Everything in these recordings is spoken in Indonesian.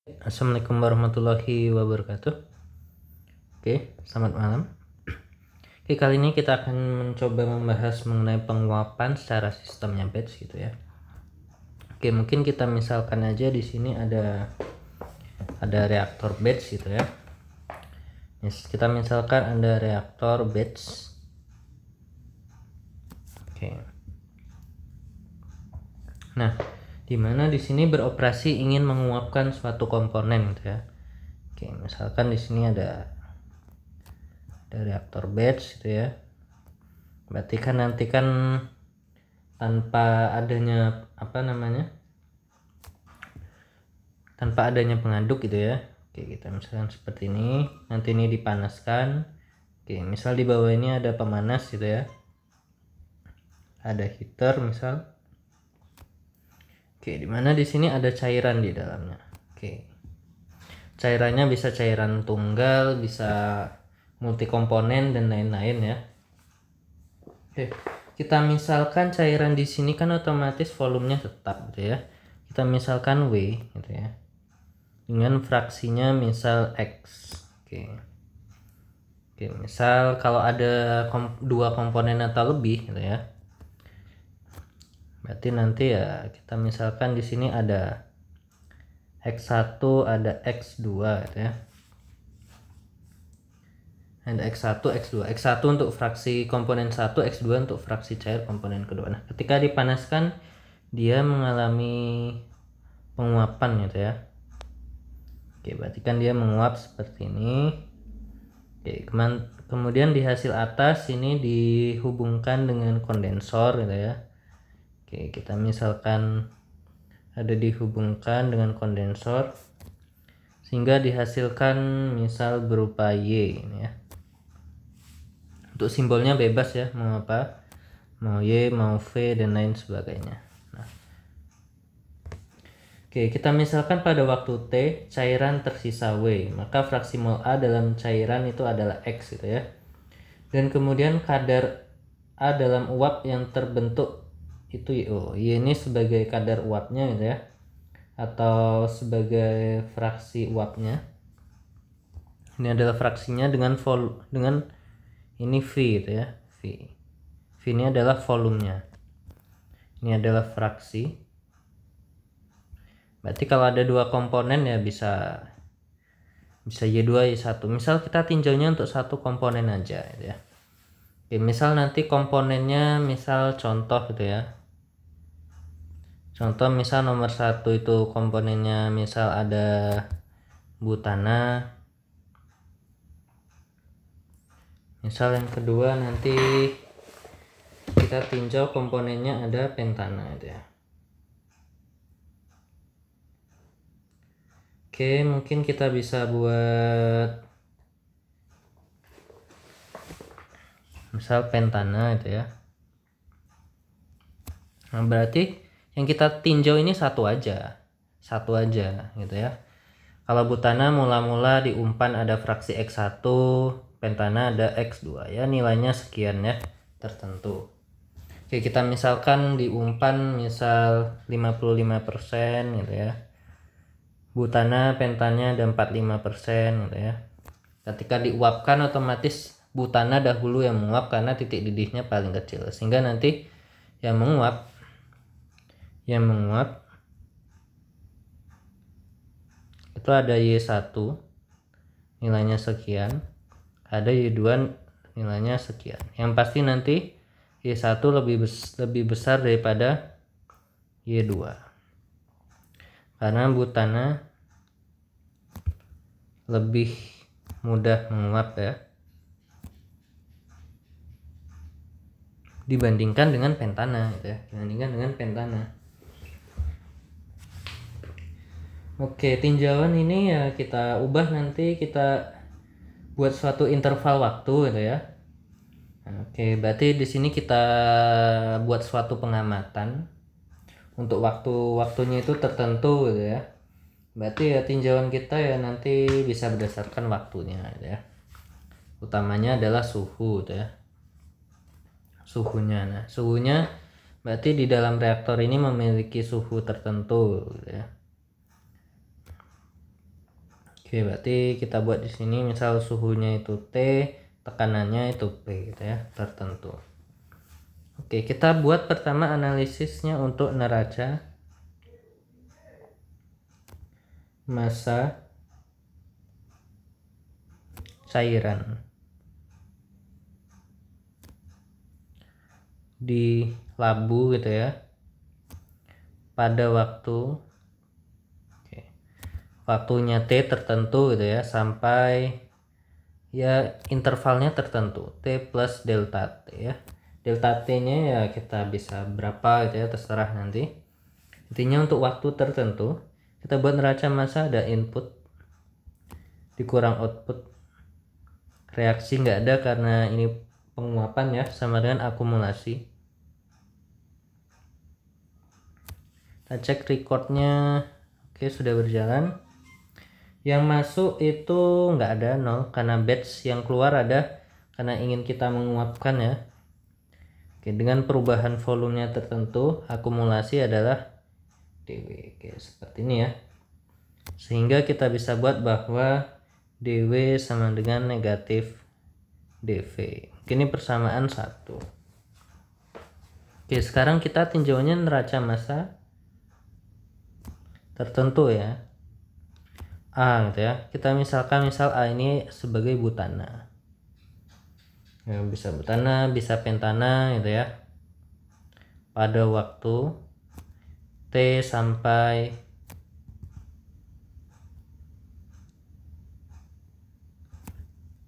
Assalamualaikum warahmatullahi wabarakatuh. Oke, selamat malam. Oke, kali ini kita akan mencoba membahas mengenai penguapan secara sistemnya batch gitu ya. Oke, mungkin kita misalkan aja di sini ada reaktor batch gitu ya. Kita misalkan ada reaktor batch. Oke. Nah, dimana di sini beroperasi ingin menguapkan suatu komponen gitu ya. Oke, misalkan di sini ada reaktor batch gitu ya. Berarti kan nanti kan tanpa adanya tanpa adanya pengaduk gitu ya. Oke, kita misalkan seperti ini, nanti ini dipanaskan. Oke, misal di bawah ini ada pemanas gitu ya, ada heater misal. Oke, dimana di sini ada cairan di dalamnya. Oke, cairannya bisa cairan tunggal, bisa multikomponen dan lain-lain ya. Oke, kita misalkan cairan di sini kan otomatis volumenya tetap gitu ya. Kita misalkan W gitu ya, dengan fraksinya misal X. Oke, misal kalau ada dua komponen atau lebih gitu ya, berarti nanti ya kita misalkan di sini ada X1, ada X2 gitu ya. Ada X1, X2. X1 untuk fraksi komponen 1, X2 untuk fraksi cair komponen kedua. Nah, ketika dipanaskan dia mengalami penguapan gitu ya. Oke, berarti kan dia menguap seperti ini. Oke, kemudian di hasil atas ini dihubungkan dengan kondensor gitu ya. Oke, kita misalkan ada dihubungkan dengan kondensor sehingga dihasilkan misal berupa Y ini ya. Untuk simbolnya bebas ya, mau apa, mau Y, mau V dan lain sebagainya. Nah, oke, kita misalkan pada waktu T cairan tersisa W, maka fraksi mol A dalam cairan itu adalah X gitu ya. Dan kemudian kadar A dalam uap yang terbentuk itu Y ini sebagai kadar uapnya gitu ya, atau sebagai fraksi uapnya. Ini adalah fraksinya dengan ini V gitu ya. V ini adalah volumenya. Ini adalah fraksi. Berarti kalau ada dua komponen ya bisa Y2 Y1. Misal kita tinjaunya untuk satu komponen aja gitu ya. Oke, misal nanti komponennya misal contoh gitu ya. Contoh misal nomor 1 itu komponennya misal ada butana. Misal yang kedua nanti kita tinjau komponennya ada pentana gitu ya. Oke, mungkin kita bisa buat misal pentana itu ya. Nah, berarti yang kita tinjau ini satu aja gitu ya. Kalau butana mula-mula di umpan ada fraksi X1, pentana ada X2 ya, nilainya sekian ya, tertentu. Oke, kita misalkan di umpan misal 55% gitu ya. Butana pentanya ada 45% gitu ya. Ketika diuapkan otomatis butana dahulu yang menguap karena titik didihnya paling kecil, sehingga nanti yang menguap itu ada Y1 nilainya sekian, ada Y2 nilainya sekian. Yang pasti nanti Y1 lebih besar daripada Y2 karena butana lebih mudah menguap ya dibandingkan dengan pentana gitu ya, Oke, tinjauan ini ya kita ubah, nanti kita buat suatu interval waktu gitu ya. Oke, berarti di sini kita buat suatu pengamatan untuk waktunya itu tertentu gitu ya. Berarti ya tinjauan kita ya nanti bisa berdasarkan waktunya gitu ya. Utamanya adalah suhu gitu ya. Suhunya. Nah, suhunya berarti di dalam reaktor ini memiliki suhu tertentu gitu ya. Oke, berarti kita buat di sini misal suhunya itu T, tekanannya itu P gitu ya, tertentu. Oke, kita buat pertama analisisnya untuk neraca massa cairan di labu gitu ya, pada waktunya T tertentu gitu ya, sampai ya intervalnya tertentu T plus delta T ya. Delta T nya ya kita bisa berapa gitu ya, terserah nanti. Intinya untuk waktu tertentu kita buat neraca massa, ada input dikurang output, reaksi nggak ada karena ini penguapan ya, sama dengan akumulasi. Kita cek recordnya. Oke, sudah berjalan. Yang masuk itu nggak ada, 0, karena batch yang keluar ada karena ingin kita menguapkan ya. Oke, dengan perubahan volumenya tertentu, akumulasi adalah dW. Oke, seperti ini ya. Sehingga kita bisa buat bahwa dW sama dengan negatif dV. Ini persamaan 1. Oke, sekarang kita tinjaunya neraca massa tertentu ya, A gitu ya. Kita misal A ini sebagai butana ya, bisa butana, bisa pentana gitu ya, pada waktu T sampai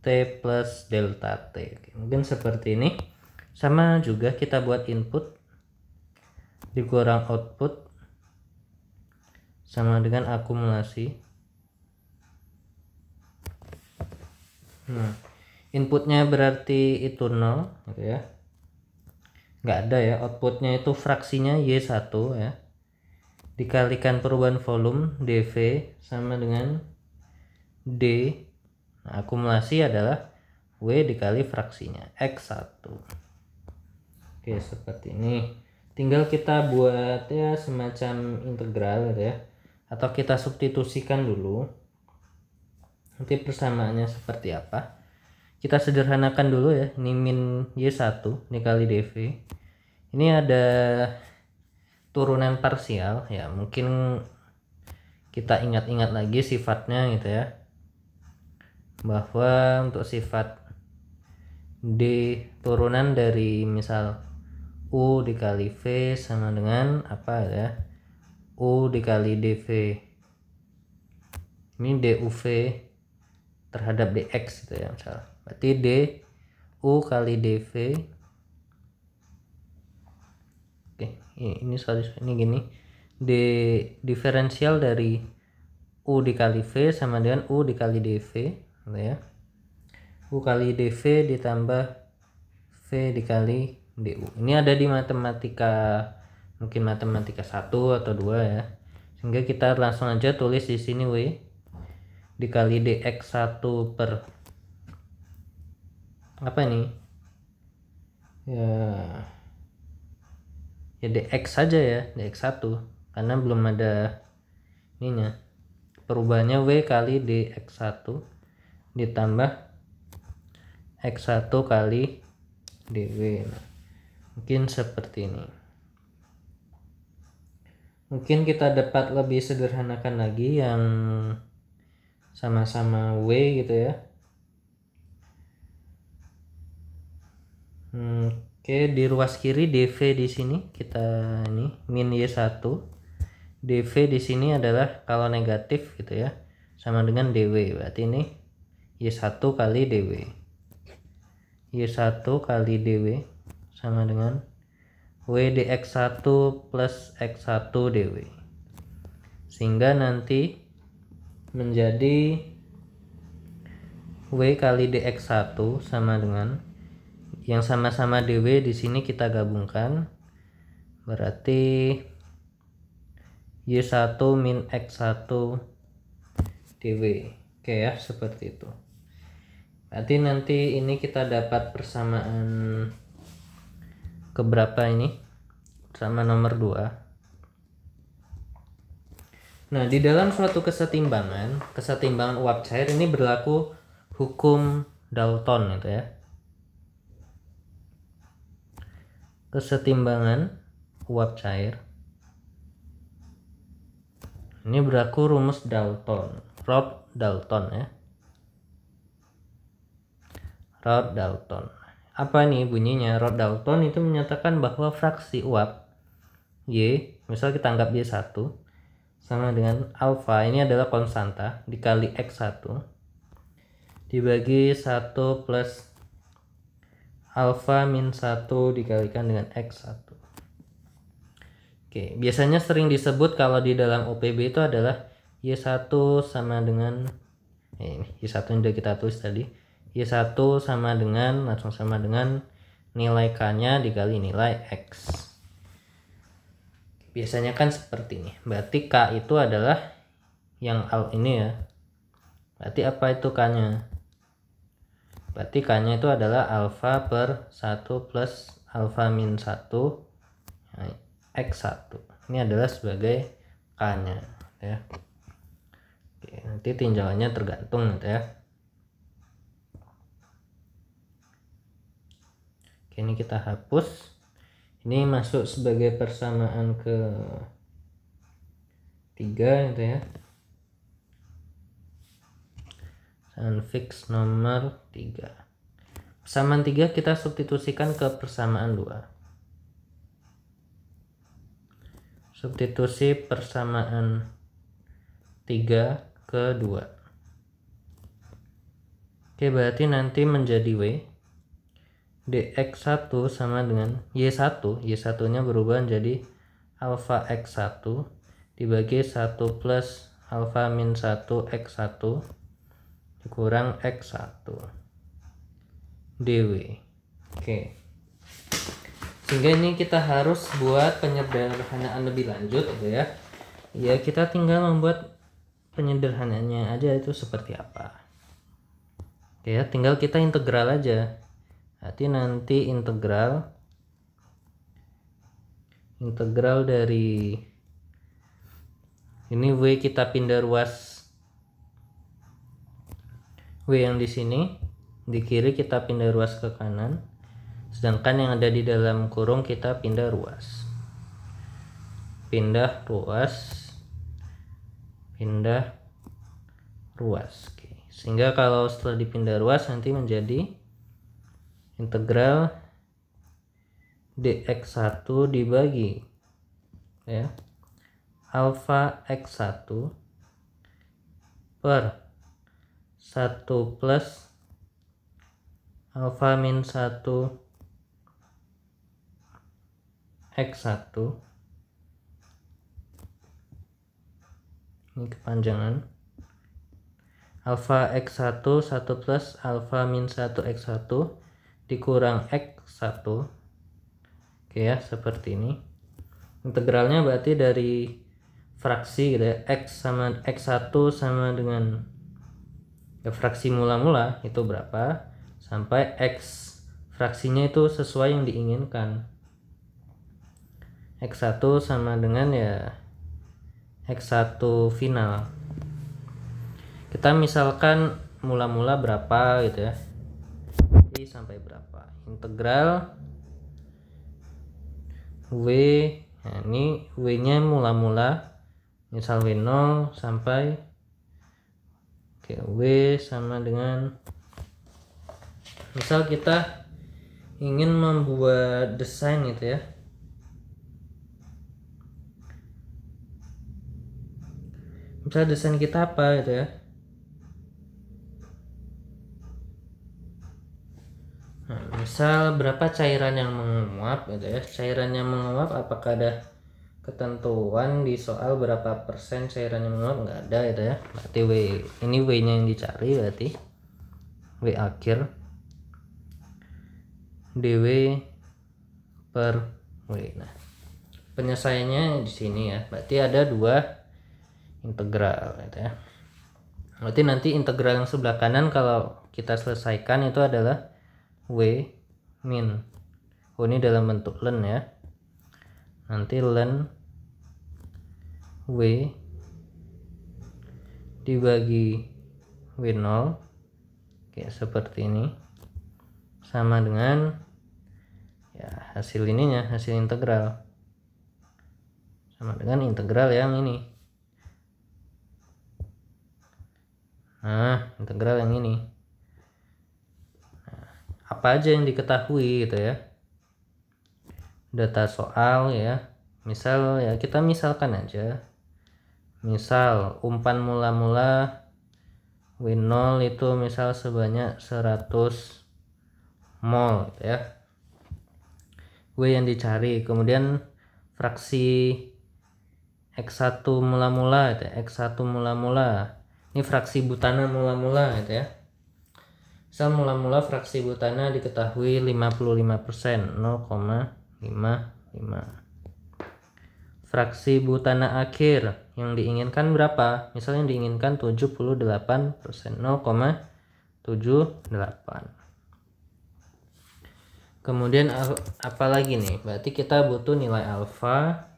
T plus delta T. Oke, mungkin seperti ini. Sama juga kita buat input dikurang output sama dengan akumulasi. Nah, inputnya berarti itu 0 gitu ya, nggak ada ya. Outputnya itu fraksinya Y1 ya, dikalikan perubahan volume dV sama dengan D. Nah, akumulasi adalah W dikali fraksinya X1. Oke, seperti ini. Tinggal kita buat ya semacam integral gitu ya, atau kita substitusikan dulu nanti persamaannya seperti apa. Kita sederhanakan dulu ya. Ini min Y1 dikali dV. Ini ada turunan parsial ya, mungkin kita ingat-ingat lagi sifatnya gitu ya, bahwa untuk sifat D turunan dari misal U dikali V sama dengan apa ya, U dikali dV. Ini DUV terhadap dx gitu ya, misal berarti du kali dv. Oke, ini gini, d diferensial dari u dikali v sama dengan u dikali dv gitu ya, u kali dv ditambah v dikali du. Ini ada di matematika, mungkin matematika 1 atau 2 ya, sehingga kita langsung aja tulis di sini W dikali dx1 per apa ini ya dx saja ya, dx1 karena belum ada ininya. Perubahannya W kali dx1 ditambah x1 kali dw. Nah, mungkin seperti ini. Mungkin kita dapat lebih sederhanakan lagi yang sama-sama W gitu ya. Oke, di ruas kiri dv di sini kita ini min Y1. dv di sini adalah kalau negatif gitu ya, sama dengan dw. Berarti ini Y1 kali dw. Y1 kali dw sama dengan W dx1 plus x1 dw. Sehingga nanti menjadi W kali dx1 sama dengan yang sama-sama dw di sini kita gabungkan, berarti Y1 min x1 dw. Oke ya, seperti itu. Berarti nanti ini kita dapat persamaan keberapa ini? Sama nomor 2. Nah, di dalam suatu kesetimbangan uap cair ini berlaku hukum Dalton itu ya. Kesetimbangan uap cair ini berlaku rumus Dalton, Rod Dalton ya. Rod Dalton. Apa nih bunyinya? Rod Dalton itu menyatakan bahwa fraksi uap Y, misal kita anggap Y1 sama dengan alfa, ini adalah konstanta, dikali X1 dibagi 1 plus alfa min 1 dikalikan dengan X1. Oke, biasanya sering disebut kalau di dalam OPB itu adalah Y1 sama dengan ini Y1 yang udah kita tulis tadi. Y1 sama dengan langsung sama dengan nilai K-nya dikali nilai X. Biasanya kan seperti ini. Berarti K itu adalah yang ini ya. Berarti apa itu K-nya? Berarti K-nya itu adalah alfa per 1 plus alfa min 1 X1. Ini adalah sebagai K-nya ya. Oke, nanti tinjauannya tergantung gitu ya. Oke, ini kita hapus. Ini masuk sebagai persamaan ke 3 gitu ya. Dan fix nomor 3. Persamaan 3 kita substitusikan ke persamaan 2. Substitusi persamaan 3 ke 2. Oke, berarti nanti menjadi W. dx1 sama dengan y1. Y1 nya berubah menjadi alfa x1 dibagi 1 plus alfa min 1 x1 dikurang x1 dw. Oke, sehingga ini kita harus buat penyederhanaan lebih lanjut gitu ya. Ya, kita tinggal membuat penyederhanaannya aja itu seperti apa. Oke ya, tinggal kita integral aja. Berarti nanti integral dari ini W kita pindah ruas W yang di sini, di kiri kita pindah ruas ke kanan, sedangkan yang ada di dalam kurung kita pindah ruas. Pindah ruas. Oke. Sehingga kalau setelah dipindah ruas nanti menjadi integral dx1 dibagi ya alfa x1 per 1 plus alfa min 1 x1, ini kepanjangan alfa x1 1 plus alfa min 1 x1 dikurang x1. Oke ya, seperti ini. Integralnya berarti dari fraksi gitu ya, x1 sama dengan ya, fraksi mula-mula itu berapa sampai x fraksinya itu sesuai yang diinginkan. X1 sama dengan ya x1 final. Kita misalkan mula-mula berapa gitu ya, sampai berapa, integral W, nah ini W nya mula-mula misal W0 sampai W sama dengan, misal kita ingin membuat desain gitu ya, misal desain kita apa gitu ya. Nah, misal berapa cairan yang menguap gitu ya. Cairan yang menguap apakah ada ketentuan di soal berapa persen cairan yang menguap? Nggak ada gitu ya. Berarti W ini W nya yang dicari, berarti W akhir dw per W. Nah, penyelesaiannya di sini ya. Berarti ada dua integral gitu ya. Berarti nanti integral yang sebelah kanan kalau kita selesaikan itu adalah W min, ini dalam bentuk ln ya, nanti ln W dibagi W0, kayak seperti ini, sama dengan ya hasil ininya, hasil integral sama dengan integral yang ini. Nah, integral yang ini. Nah, apa aja yang diketahui gitu ya, data soal ya. Misal ya, kita misalkan aja, misal umpan mula-mula W0 itu misal sebanyak 100 mol gitu ya, W yang dicari. Kemudian fraksi X1 mula-mula itu ya, X1 mula-mula ini fraksi butana mula-mula gitu ya. Misal mula-mula fraksi butana diketahui 55%, 0,55. Fraksi butana akhir yang diinginkan berapa? Misalnya diinginkan 78%, 0,78. Kemudian apa lagi nih? Berarti kita butuh nilai alfa.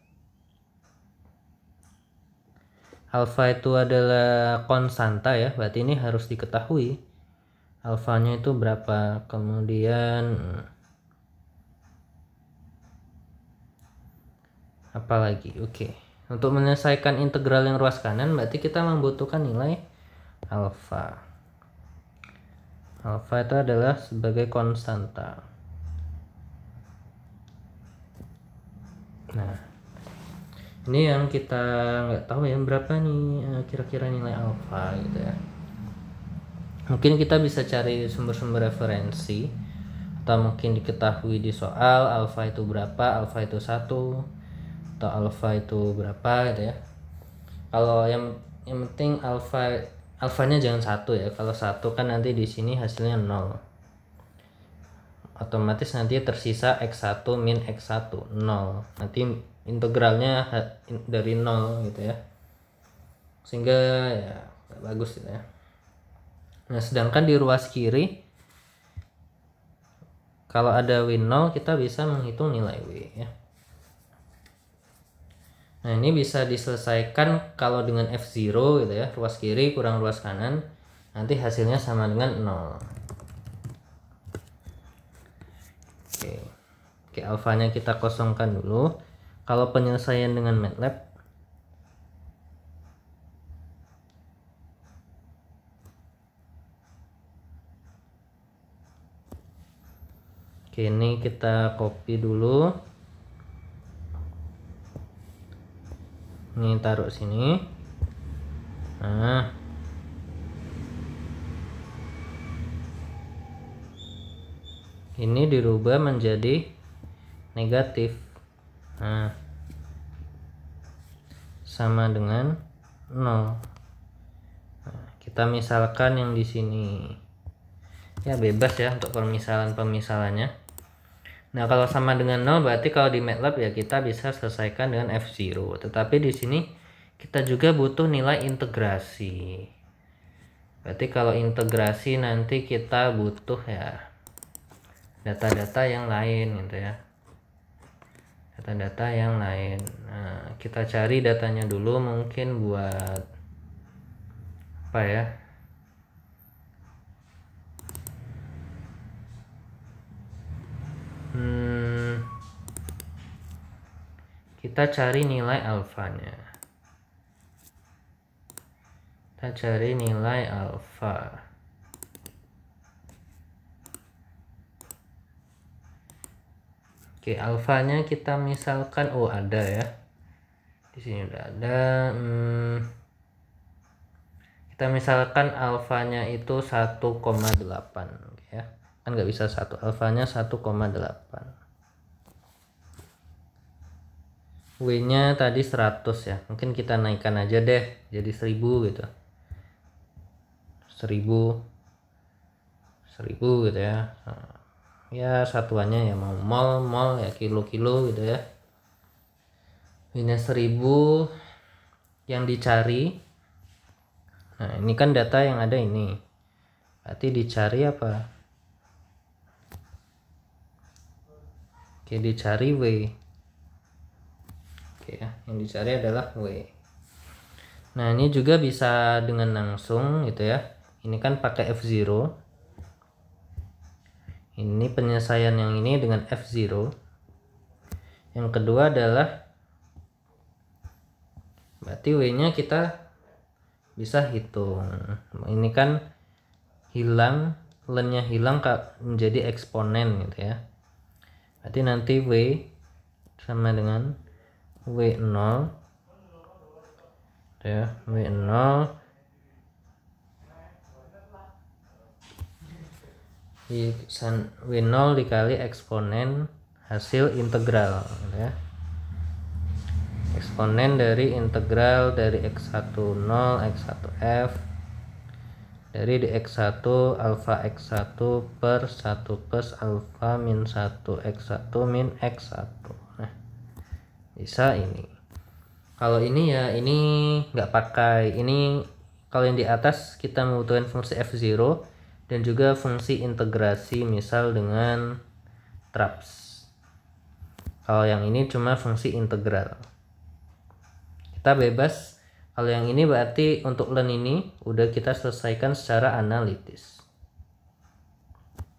Alfa itu adalah konstanta ya, berarti ini harus diketahui alfanya itu berapa. Kemudian apalagi, oke, untuk menyelesaikan integral yang ruas kanan berarti kita membutuhkan nilai alfa. Alfa itu adalah sebagai konstanta. Nah, ini yang kita nggak tahu ya berapa nih kira-kira nilai alfa gitu ya. Mungkin kita bisa cari sumber-sumber referensi, atau mungkin diketahui di soal alfa itu berapa, alfa itu 1 atau alfa itu berapa gitu ya. Kalau yang penting alfanya jangan 1 ya. Kalau 1 kan nanti di sini hasilnya 0, otomatis nanti tersisa X1 min X1 0, nanti integralnya dari 0 gitu ya, sehingga ya gak bagus gitu ya. Nah, sedangkan di ruas kiri kalau ada W0 kita bisa menghitung nilai W ya. Nah, ini bisa diselesaikan kalau dengan F0 gitu ya, ruas kiri kurang ruas kanan, nanti hasilnya sama dengan 0. Oke, alfanya kita kosongkan dulu. Kalau penyelesaian dengan MATLAB, oke, ini kita copy dulu. Ini taruh sini. Nah, ini dirubah menjadi negatif. Nah, sama dengan 0. Nah, kita misalkan yang di sini. Ya bebas ya untuk pemisalannya. Nah, kalau sama dengan 0 berarti kalau di MATLAB ya kita bisa selesaikan dengan F0. Tetapi di sini kita juga butuh nilai integrasi. Berarti kalau integrasi nanti kita butuh ya data-data yang lain gitu ya. Data-data yang lain. Nah, kita cari datanya dulu, mungkin buat apa ya? Kita cari nilai alfanya. Kita cari nilai alfa. Oke, alfanya kita misalkan, oh ada ya. Di sini udah ada. Kita misalkan alfanya itu 1,8 ya. Kan nggak bisa 1, alfanya 1,8. W-nya tadi 100 ya. Mungkin kita naikkan aja deh jadi 1000 gitu. 1000 gitu ya. Nah, ya satuannya ya mau mol ya, kilo gitu ya. W-nya 1000 yang dicari. Nah, ini kan data yang ada ini. Berarti dicari apa? Oke, dicari W. Oke ya, yang dicari adalah W. Nah, ini juga bisa dengan langsung gitu ya. Ini kan pakai F0. Ini penyelesaian yang ini dengan F0. Yang kedua adalah berarti W-nya kita bisa hitung. Ini kan hilang, len-nya hilang menjadi eksponen gitu ya. Berarti nanti W sama dengan W0 ya, W0 W0 dikali eksponen hasil integral gitu ya. Eksponen dari integral dari x1 0 x1 f dari dx1 alfa x1 per 1 plus alfa min 1 x1 min x1. Nah, bisa ini. Kalau ini ya ini nggak pakai ini. Kalau yang di atas kita membutuhkan fungsi f0 dan juga fungsi integrasi misal dengan traps. Kalau yang ini cuma fungsi integral. Kita bebas. Kalau yang ini berarti untuk len ini udah kita selesaikan secara analitis.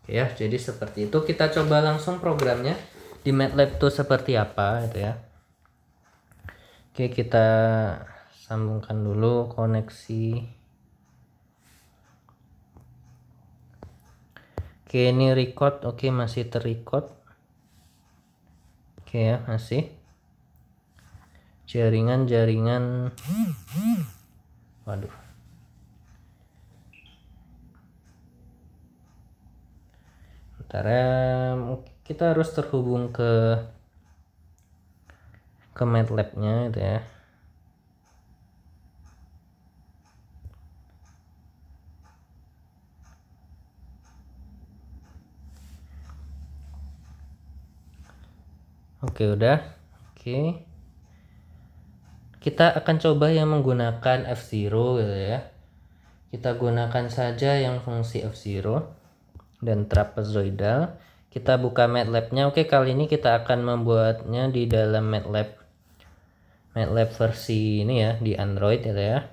Oke ya, jadi seperti itu. Kita coba langsung programnya di MATLAB tuh seperti apa gitu ya. Oke, kita sambungkan dulu koneksi. Oke, ini record. Oke, masih terrecord. Oke ya, masih. Jaringan. Waduh. Bentar ya, kita harus terhubung ke MATLAB-nya gitu ya. Oke, udah. Oke. Kita akan coba yang menggunakan F0 gitu ya. Kita gunakan saja yang fungsi F0 dan trapezoidal. Kita buka MATLAB-nya. Oke, kali ini kita akan membuatnya di dalam MATLAB versi ini ya, di Android gitu ya.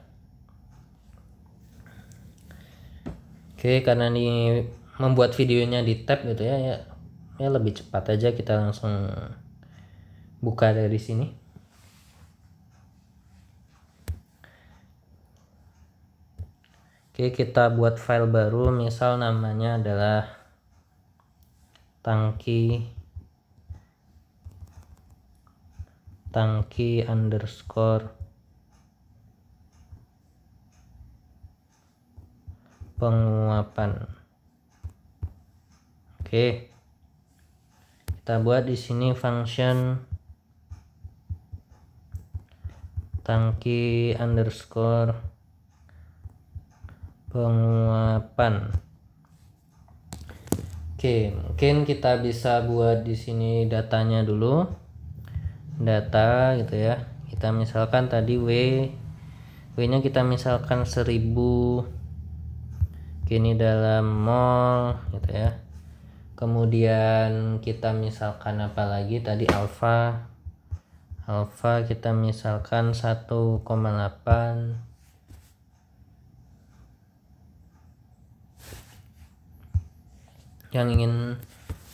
Oke, karena ini membuat videonya di tab gitu ya, ya lebih cepat aja, kita langsung buka dari sini. Oke, kita buat file baru, misal namanya adalah tangki underscore penguapan. Oke, kita buat di sini function tangki underscore penguapan. Oke, mungkin kita bisa buat di sini datanya dulu. Data gitu ya. Kita misalkan tadi W-nya kita misalkan 1000. Oke, ini dalam mol gitu ya. Kemudian kita misalkan apa lagi tadi alfa kita misalkan 1,8. Yang ingin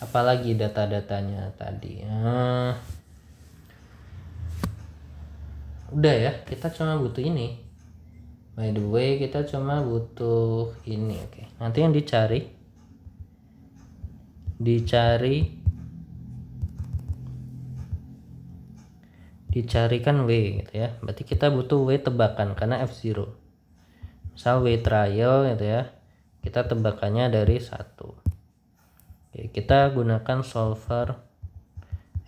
apalagi data-datanya tadi udah ya, kita cuma butuh ini. By the way, kita cuma butuh ini. Oke, nanti yang dicarikan W gitu ya. Berarti kita butuh W tebakan karena F0. Misal W trial gitu ya, kita tebakannya dari 1. Oke, kita gunakan solver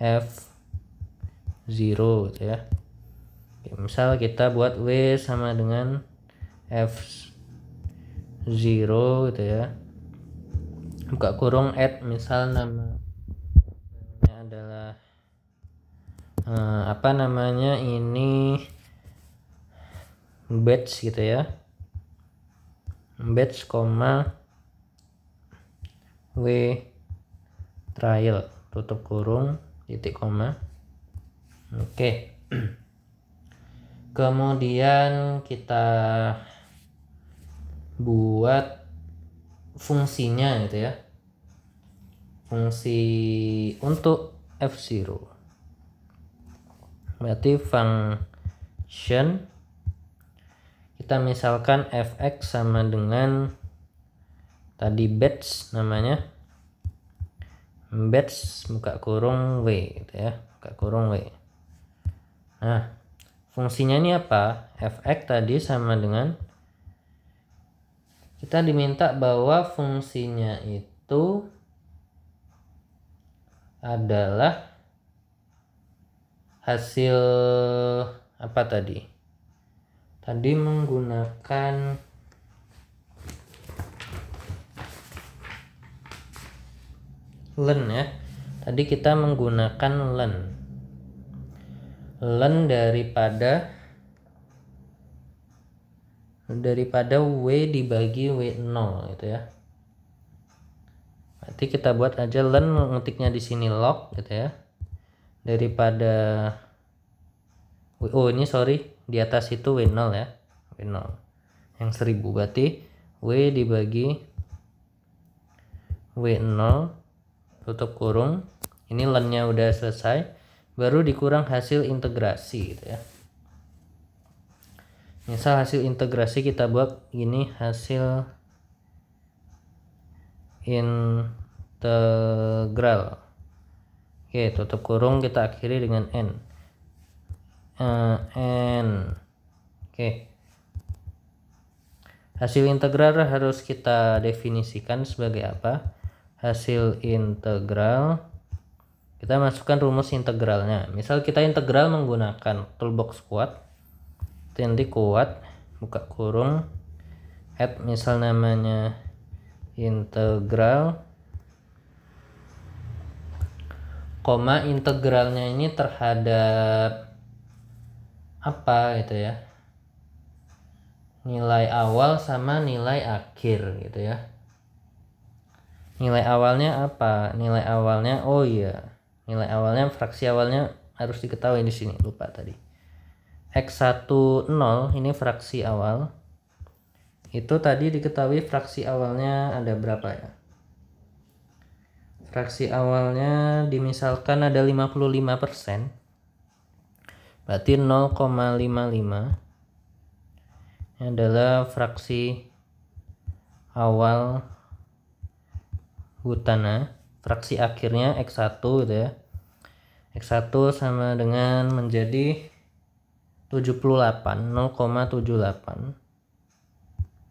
F0 gitu ya. Oke, misal kita buat W sama dengan F0 gitu ya. Buka kurung add, misal namanya adalah apa namanya ini batch gitu ya. Batch, W trial, tutup kurung, titik koma. Oke. Kemudian kita buat fungsinya gitu ya, fungsi untuk F0. Berarti function kita misalkan fx sama dengan tadi batch, namanya batch buka kurung w gitu ya, buka kurung w. Nah, fungsinya ini apa? Fx tadi sama dengan, kita diminta bahwa fungsinya itu adalah hasil apa tadi? Tadi menggunakan len ya. Tadi kita menggunakan len daripada W dibagi W0 gitu ya. Berarti kita buat aja len, ngetiknya di sini log gitu ya. Daripada ini sorry, di atas itu W0 ya. W0 yang 1000, berarti W dibagi W0 tutup kurung. Ini lennya udah selesai, baru dikurang hasil integrasi gitu ya. Misal hasil integrasi kita buat gini, hasil integral. Oke, tutup kurung, kita akhiri dengan n. Oke. Hasil integral harus kita definisikan sebagai apa? Hasil integral, kita masukkan rumus integralnya. Misal kita integral menggunakan toolbox kuat, nanti kuat buka kurung add, misal namanya integral, koma integralnya ini terhadap apa gitu ya, nilai awal sama nilai akhir gitu ya. Nilai awalnya apa? Nilai awalnya, oh iya, nilai awalnya, fraksi awalnya harus diketahui di sini, lupa tadi. X10 ini fraksi awal. Itu tadi diketahui fraksi awalnya ada berapa ya? Fraksi awalnya dimisalkan ada 55%. Berarti 0,55 adalah fraksi awal butana. Fraksi akhirnya X1 gitu ya. X1 sama dengan menjadi 78, 0,78.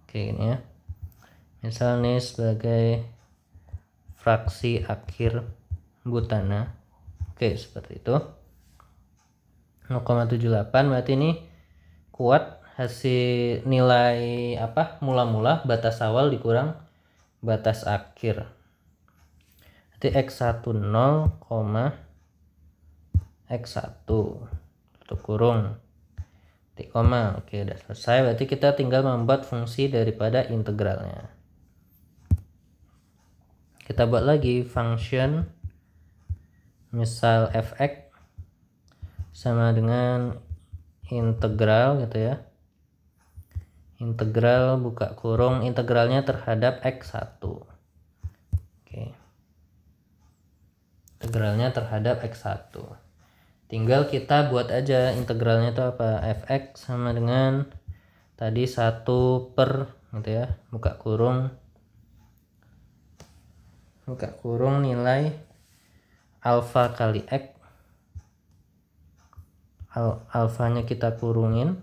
Oke, ini ya. Misal nih sebagai fraksi akhir butana. Oke, seperti itu. 0,78 berarti ini kuat hasil nilai apa? Mula-mula batas awal dikurang batas akhir. Berarti X10, X1 tutup kurung titik koma. Oke, udah selesai. Berarti kita tinggal membuat fungsi daripada integralnya. Kita buat lagi function, misal fx sama dengan integral gitu ya. Integral buka kurung, integralnya terhadap X1. Oke. Integralnya terhadap X1. Tinggal kita buat aja integralnya itu apa? Fx sama dengan tadi 1 per gitu ya, buka kurung nilai alfa kali x. Alfanya kita kurungin,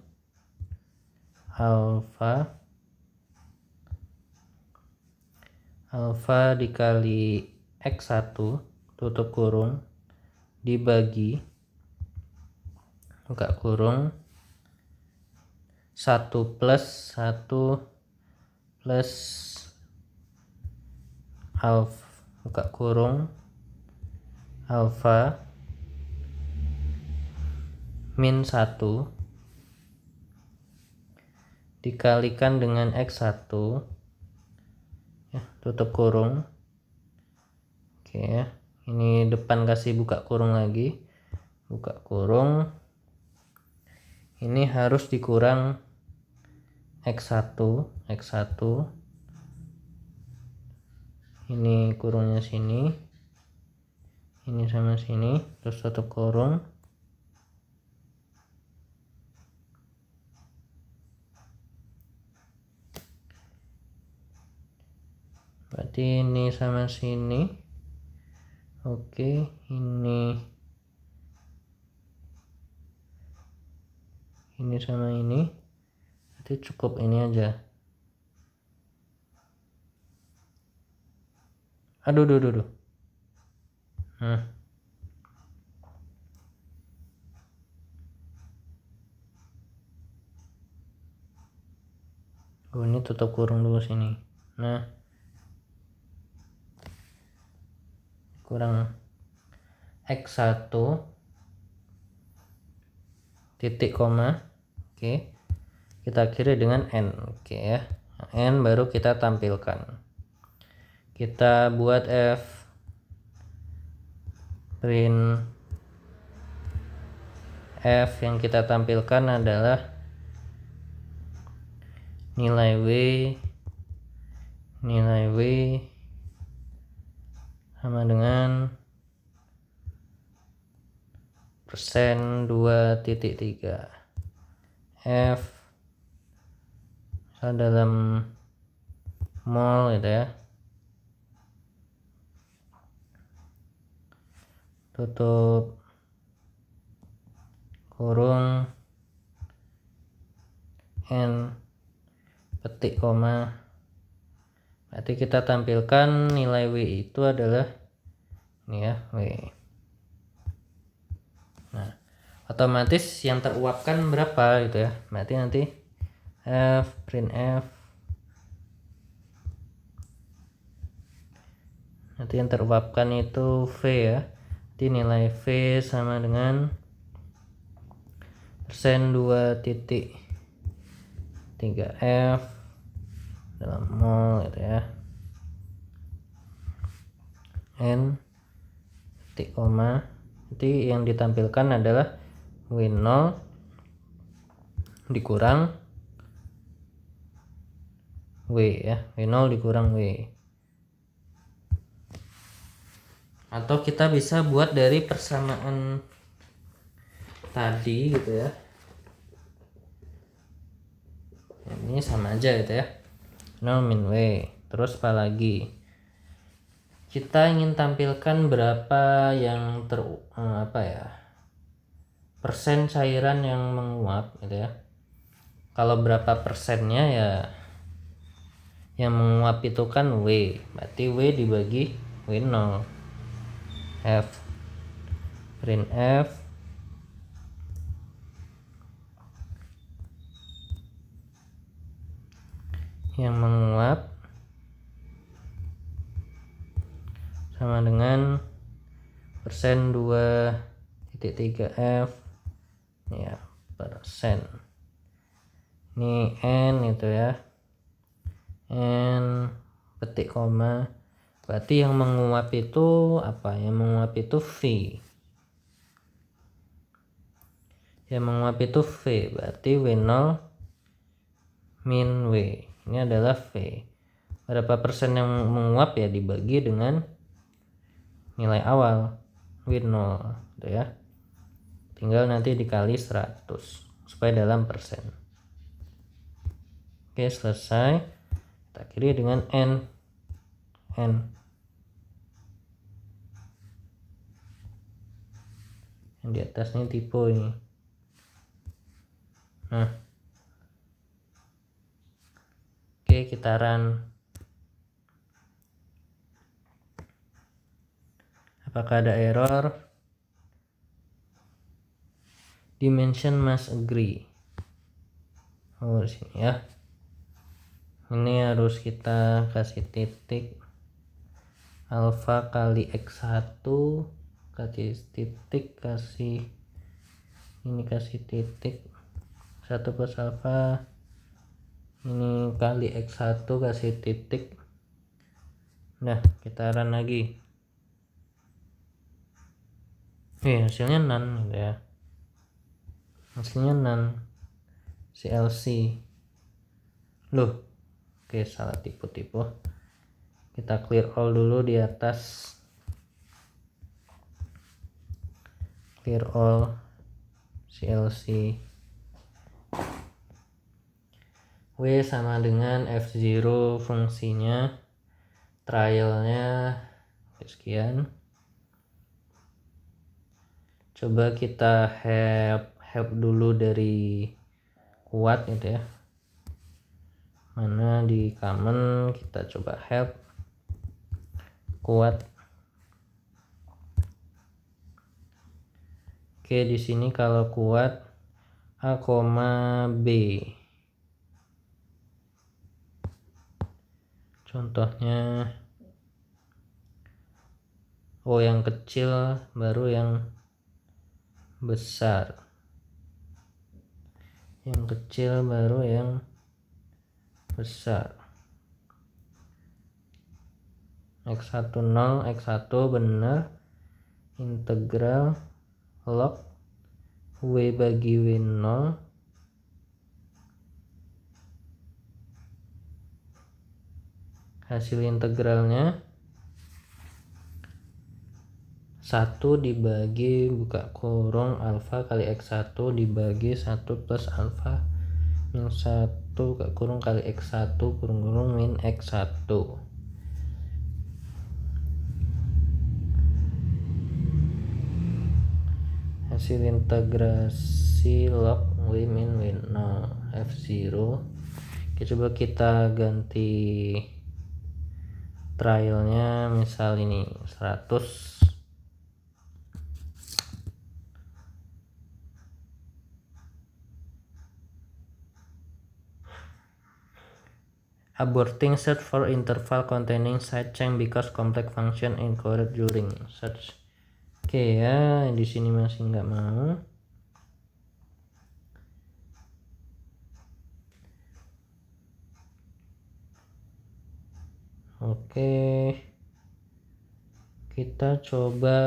alfa dikali X1 tutup kurung dibagi buka kurung 1 plus alfa buka kurung alfa min 1 dikalikan dengan X1 ya, tutup kurung. Oke ya, ini depan kasih buka kurung lagi, buka kurung, ini harus dikurang X1 ini kurungnya sini, ini sama sini, terus tutup kurung. Berarti ini sama sini. Oke, ini sama ini. Berarti cukup ini aja. Aduh. Nah. Ini tutup kurung dulu sini. Nah. Kurang X1 titik koma. Oke. Kita akhiri dengan N. Oke ya. N baru kita tampilkan. Kita buat F print F yang kita tampilkan adalah nilai W sama dengan persen 2.3 F dalam mol gitu ya, tutup kurung N petik koma. Berarti kita tampilkan nilai W itu adalah ini ya, W. Nah, otomatis yang teruapkan berapa gitu ya. Berarti nanti print F nanti yang teruapkan itu V ya. Jadi nilai V sama dengan persen 2.3 F dalam mol gitu ya, N titik koma. Jadi yang ditampilkan adalah W0 dikurang W ya, W0 dikurang W. Atau kita bisa buat dari persamaan tadi gitu ya. Ini sama aja gitu ya, 0 min W. Terus apa lagi, kita ingin tampilkan berapa yang persen cairan yang menguap gitu ya. Kalau berapa persennya ya, yang menguap itu kan W, berarti W dibagi W0. F print F yang menguap sama dengan persen 2.3 F ya, persen. Ini N itu ya, N petik koma. Berarti yang menguap itu apa? Yang menguap itu V. Yang menguap itu V, berarti W0 min W. Ini adalah V. Berapa persen yang menguap ya dibagi dengan nilai awal W0 gitu ya. Tinggal nanti dikali 100 supaya dalam persen. Oke, selesai. Kita akhiri dengan N. Yang di atas ini tipe ini. Nah, oke, kita run. Apakah ada error? Dimension must agree. Oh, di sini ya. Ini harus kita kasih titik alpha kali X1, kasih titik, kasih ini, kasih titik 1 plus alpha, ini kali X1 kasih titik. Nah, kita run lagi. Hasilnya none gitu ya. Hasilnya none. CLC. Loh, oke, salah tipu-tipu. Kita clear all dulu di atas. Clear all CLC. W sama dengan F0 fungsinya, trialnya sekian. Coba kita help dulu dari kuat gitu ya. Mana di common, kita coba help kuat. Oke, di sini kalau kuat A, B. Contohnya O yang kecil baru yang besar. Yang kecil baru yang besar. X1 0, X1 benar. Integral log W bagi W0 hasil integralnya 1 dibagi buka kurung alfa kali X1 dibagi 1 plus alfa min 1 buka kurung kali X1 kurung kurung min X1. Hasil integrasi log W min W0 F0. Oke, coba kita ganti trialnya, misal ini 100. Aborting search for interval containing sidechain because complex function encoded during search. Oke ya, di sini masih nggak mau. Oke, kita coba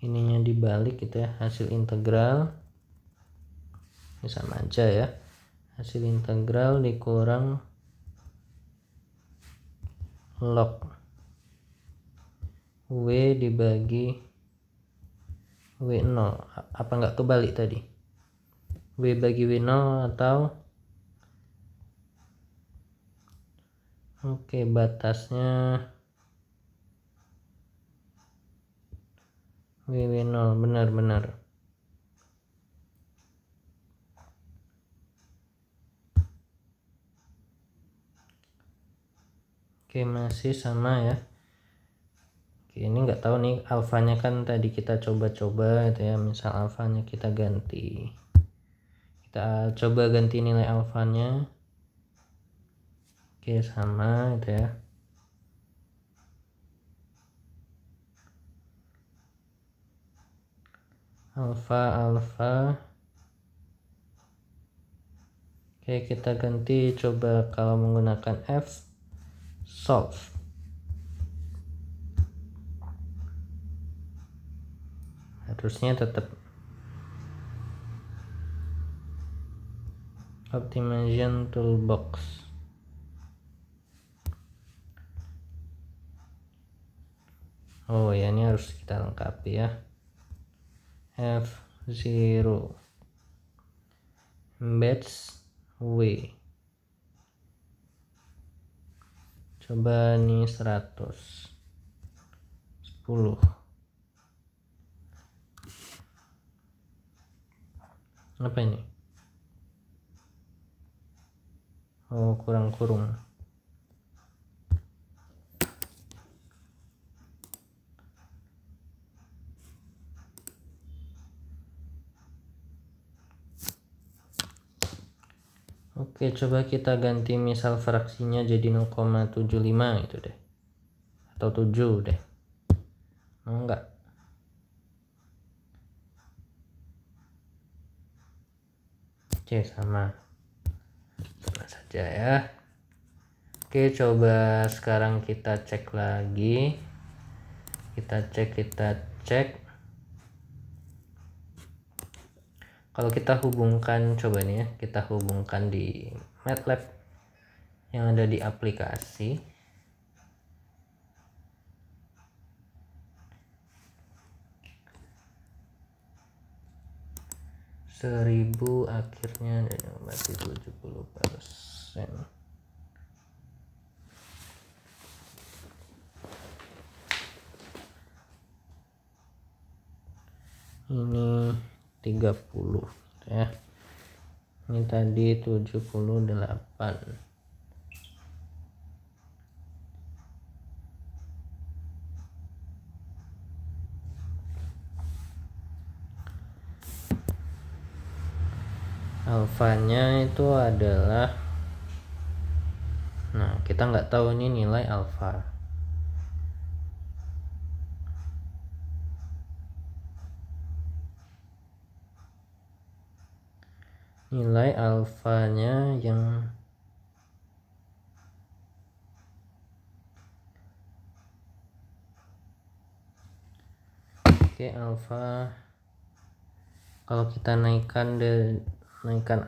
ininya dibalik gitu ya, hasil integral ini sama aja ya, hasil integral dikurang log W dibagi W0. Apa nggak kebalik tadi? W bagi W0 atau oke, batasnya W0 benar-benar. Oke, masih sama ya. Oke, ini nggak tahu nih alfanya, kan tadi kita coba-coba gitu ya, misal alfanya kita ganti, kita coba ganti nilai alfanya. Oke, sama gitu ya. Alfa. Oke, kita ganti, coba kalau menggunakan F solve. Harusnya tetap optimization toolbox. Oh ya, ini harus kita lengkapi ya. F0 embeds W. Coba nih 110. Apa ini? Oh, kurang kurung. Oke, coba kita ganti misal fraksinya jadi 0,75 itu deh, atau 7 deh. Mau enggak? Oke, sama saja ya. Oke, coba sekarang kita cek lagi. Kita cek. Kalau kita hubungkan, coba nih ya, kita hubungkan di MATLAB yang ada di aplikasi. Seribu akhirnya berarti 70%. Ini 30 ya. Ini tadi 78. Alfanya itu adalah, nah kita nggak tahu ini nilai alfa. Nilai alfanya yang alfa, kalau kita naikkan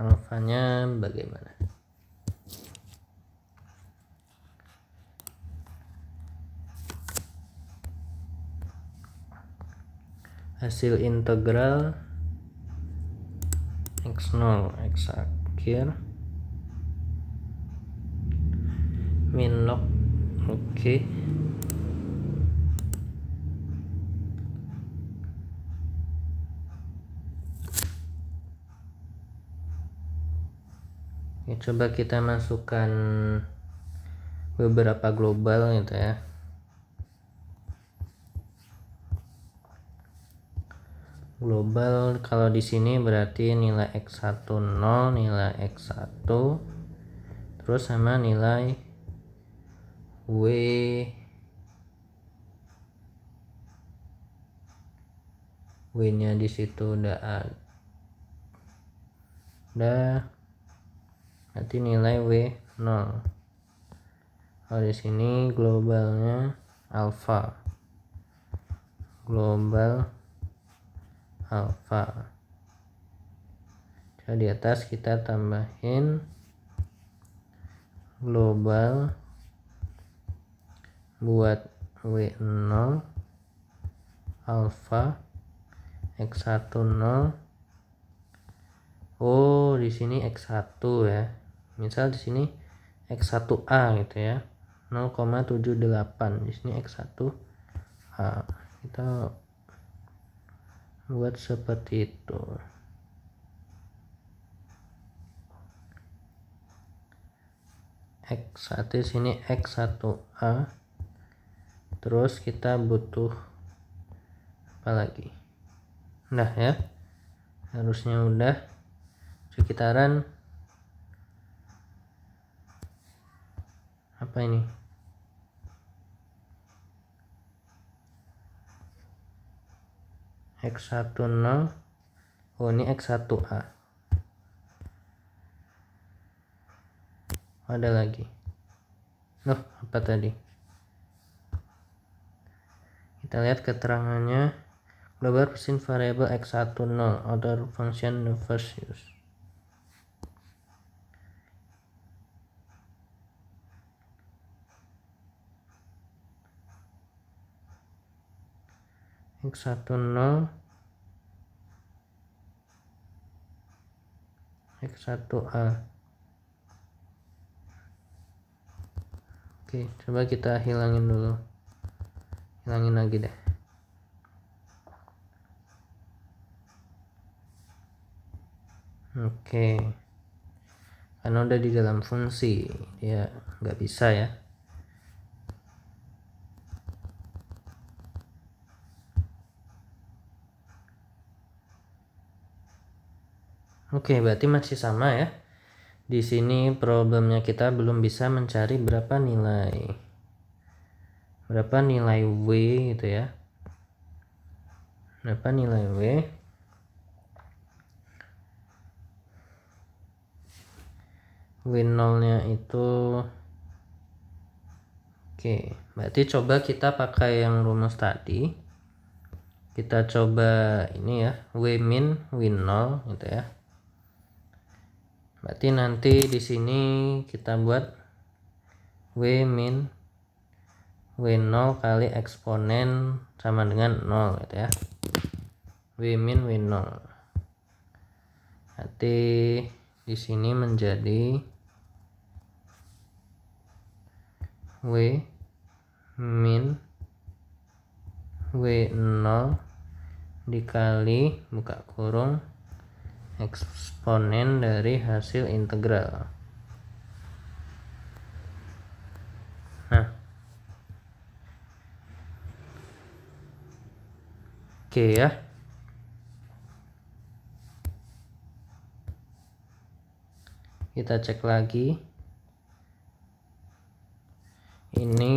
alfanya bagaimana? Hasil integral x0 x akhir min log, oke. Coba kita masukkan beberapa global gitu ya. Global kalau di sini berarti nilai x1 0, nilai x1, terus sama nilai w nya di situ udah ada, berarti nilai w 0. Kalau di sini globalnya alfa, global alfa. Di atas kita tambahin global buat w0 alfa x1 0. Oh, di sini x1 ya. Misal di sini x1a gitu ya. 0,78. Di sini x1a. Kita buat seperti itu. X1 di sini x1a. Terus kita butuh apa lagi? Udah ya. Harusnya udah sekitaran apa ini? X1 0. Oh, ini x1a. Ada lagi. Loh, apa tadi? Kita lihat keterangannya. Global percent variable x1 0. Other function the first use. x1 0, x1a. Oke, coba kita hilangin dulu. Hilangin lagi deh. Oke, karena udah di dalam fungsi, dia nggak bisa ya. Oke, berarti masih sama ya. Di sini problemnya kita belum bisa mencari berapa nilai W gitu ya. Berapa nilai W? W0 nya itu, oke, berarti coba kita pakai yang rumus tadi. Kita coba ini ya, W min W0 gitu ya. Berarti nanti di sini kita buat W min W0 kali eksponen sama dengan 0 gitu ya. W min W0. Berarti di sini menjadi W min W0 dikali buka kurung eksponen dari hasil integral. Nah, oke ya. Kita cek lagi. Ini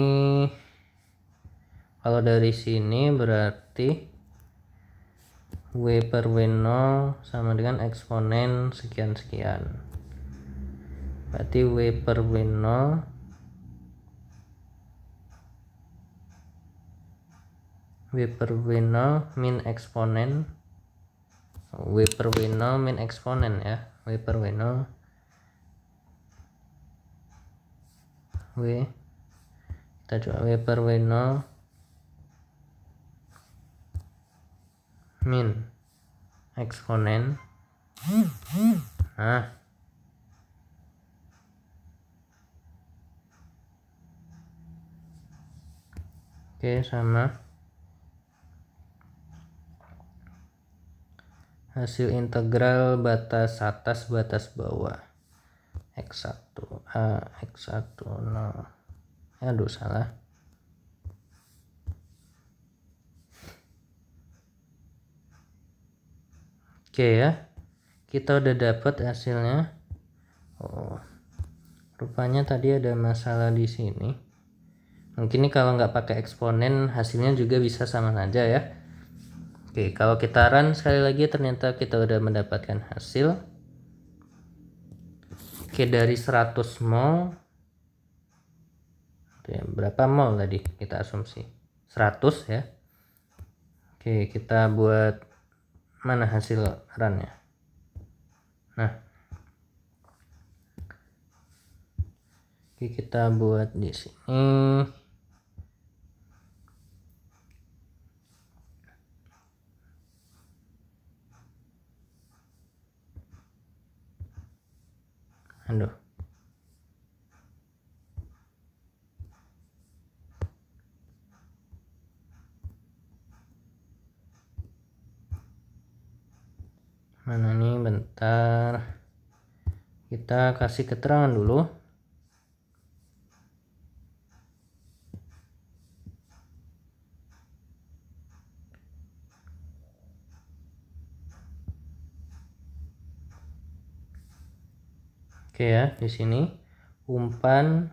kalau dari sini berarti W per W0 sama dengan eksponen sekian-sekian. Berarti W per W0 min eksponen W per W0 min eksponen ya. W per W0 kita coba W per W0 min eksponen. Nah, oke, sama hasil integral batas atas batas bawah x1 x1 0. Aduh, salah. Oke ya, kita udah dapat hasilnya. Oh, rupanya tadi ada masalah di sini. Mungkin ini kalau nggak pakai eksponen hasilnya juga bisa sama saja ya. Oke, kalau kita run sekali lagi ternyata kita udah mendapatkan hasil. Oke, dari 100 mol. Oke, berapa mol tadi kita asumsi? 100 ya. Oke, kita buat mana hasil runnya. Nah, oke, kita buat di sini. Aduh. Mana nih, bentar. Kita kasih keterangan dulu. Oke ya, di sini umpan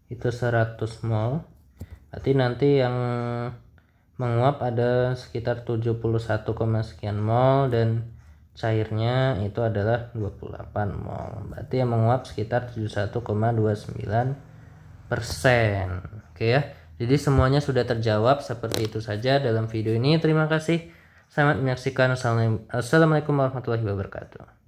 itu 100 mol. Berarti nanti yang menguap ada sekitar 71, sekian mol dan cairnya itu adalah 28 mol. Berarti yang menguap sekitar 71,29%. Oke ya. Jadi semuanya sudah terjawab seperti itu saja dalam video ini. Terima kasih. Selamat menyaksikan. Assalamualaikum warahmatullahi wabarakatuh.